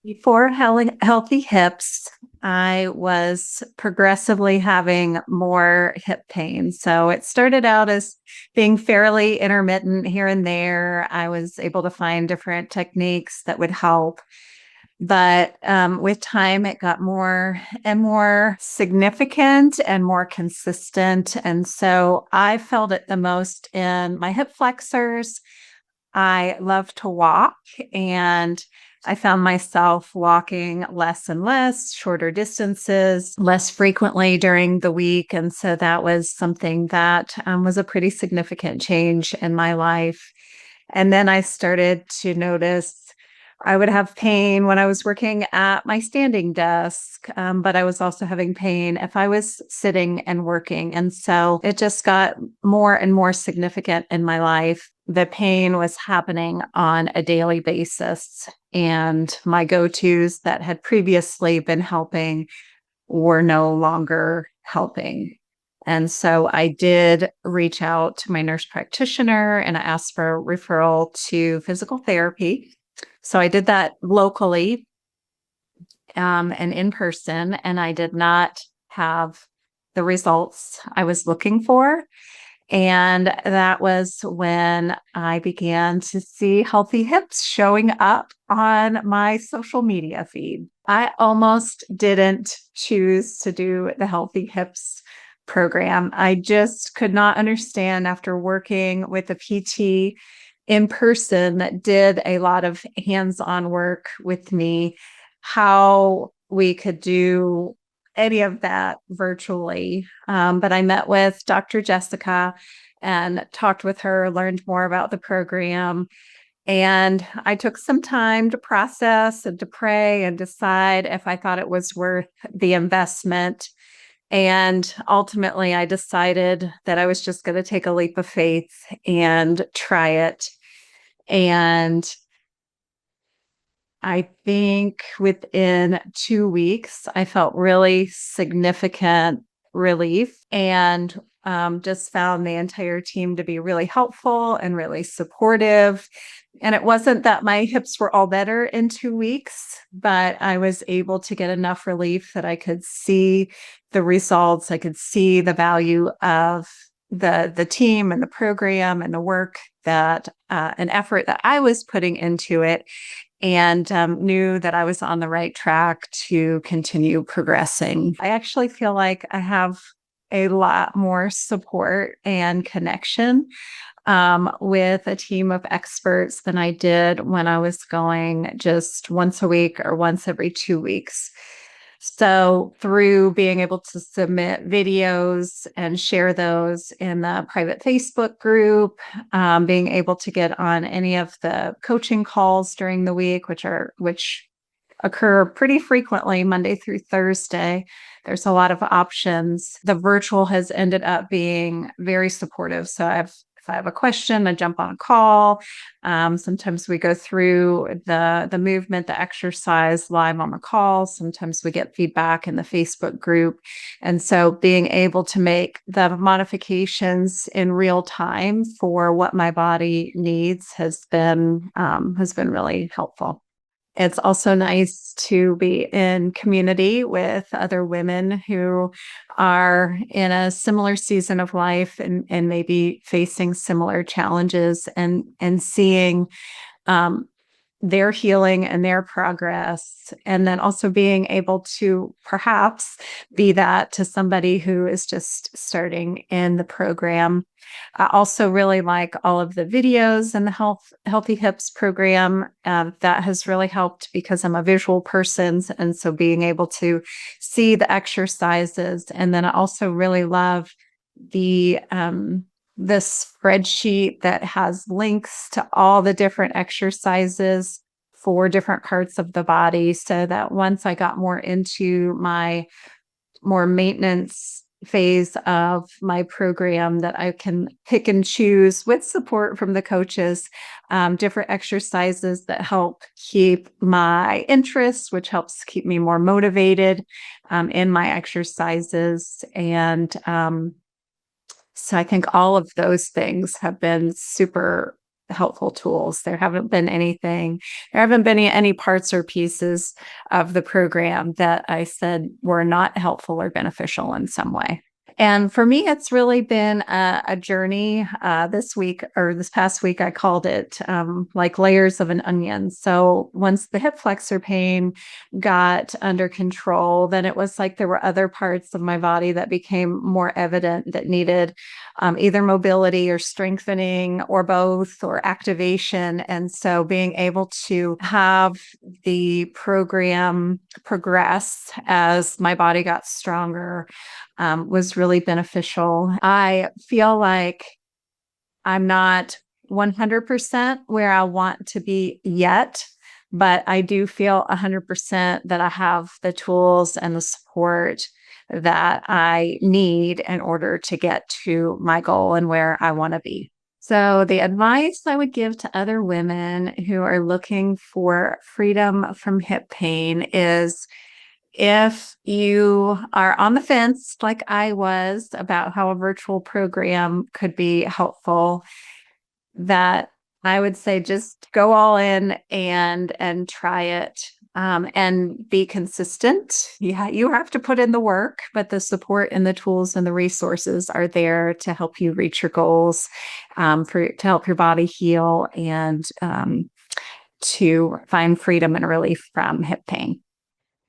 Before healthy hips, I was progressively having more hip pain. So it started out as being fairly intermittent here and there. I was able to find different techniques that would help. But with time, it got more and more significant and more consistent. And so I felt it the most in my hip flexors. I love to walk, and I found myself walking less and less, shorter distances, less frequently during the week. And so that was something that was a pretty significant change in my life. And then I started to notice I would have pain when I was working at my standing desk, but I was also having pain if I was sitting and working. And so it just got more and more significant in my life. The pain was happening on a daily basis, and my go tos that had previously been helping were no longer helping. And so I did reach out to my nurse practitioner and I asked for a referral to physical therapy. So I did that locally and in person, and I did not have the results I was looking for. And that was when I began to see healthy hips showing up on my social media feed. I almost didn't choose to do the healthy hips program. I just could not understand after working with a PT in person that did a lot of hands-on work with me, how we could do any of that virtually. But I met with Dr. Jessica and talked with her, learned more about the program. And I took some time to process and to pray and decide if I thought it was worth the investment. And ultimately, I decided that I was just going to take a leap of faith and try it. And I think within 2 weeks, I felt really significant relief and, just found the entire team to be really helpful and really supportive. And it wasn't that my hips were all better in 2 weeks, but I was able to get enough relief that I could see the results. I could see the value of the team and the program and the work that, and effort that I was putting into it, and knew that I was on the right track to continue progressing. I actually feel like I have a lot more support and connection with a team of experts than I did when I was going just once a week or once every 2 weeks. So, through being able to submit videos and share those in the private Facebook group, being able to get on any of the coaching calls during the week, which occur pretty frequently Monday through Thursday. There's a lot of options. The virtual has ended up being very supportive. So if I have a question, I jump on a call. Sometimes we go through the movement, the exercise live on the call. Sometimes we get feedback in the Facebook group. And so being able to make the modifications in real time for what my body needs has been really helpful. It's also nice to be in community with other women who are in a similar season of life and maybe facing similar challenges and seeing um, their healing and their progress. And then also being able to perhaps be that to somebody who is just starting in the program. I also really like all of the videos in the Healthy Hips program. That has really helped because I'm a visual person. And so being able to see the exercises. And then I also really love the this spreadsheet that has links to all the different exercises for different parts of the body, so that once I got more into my more maintenance phase of my program, that I can pick and choose with support from the coaches, different exercises that help keep my interests, which helps keep me more motivated in my exercises. And so I think all of those things have been super helpful tools. There haven't been any parts or pieces of the program that I said were not helpful or beneficial in some way. And for me, it's really been a journey. This past week, I called it like layers of an onion. So once the hip flexor pain got under control, then it was like there were other parts of my body that became more evident that needed either mobility or strengthening or both or activation. And so being able to have the program progress as my body got stronger was really beneficial. I feel like I'm not 100% where I want to be yet, but I do feel 100% that I have the tools and the support that I need in order to get to my goal and where I want to be. So, the advice I would give to other women who are looking for freedom from hip pain is if you are on the fence, like I was, about how a virtual program could be helpful, that I would say just go all in and try it, and be consistent. Yeah, you have to put in the work, but the support and the tools and the resources are there to help you reach your goals, to help your body heal and to find freedom and relief from hip pain.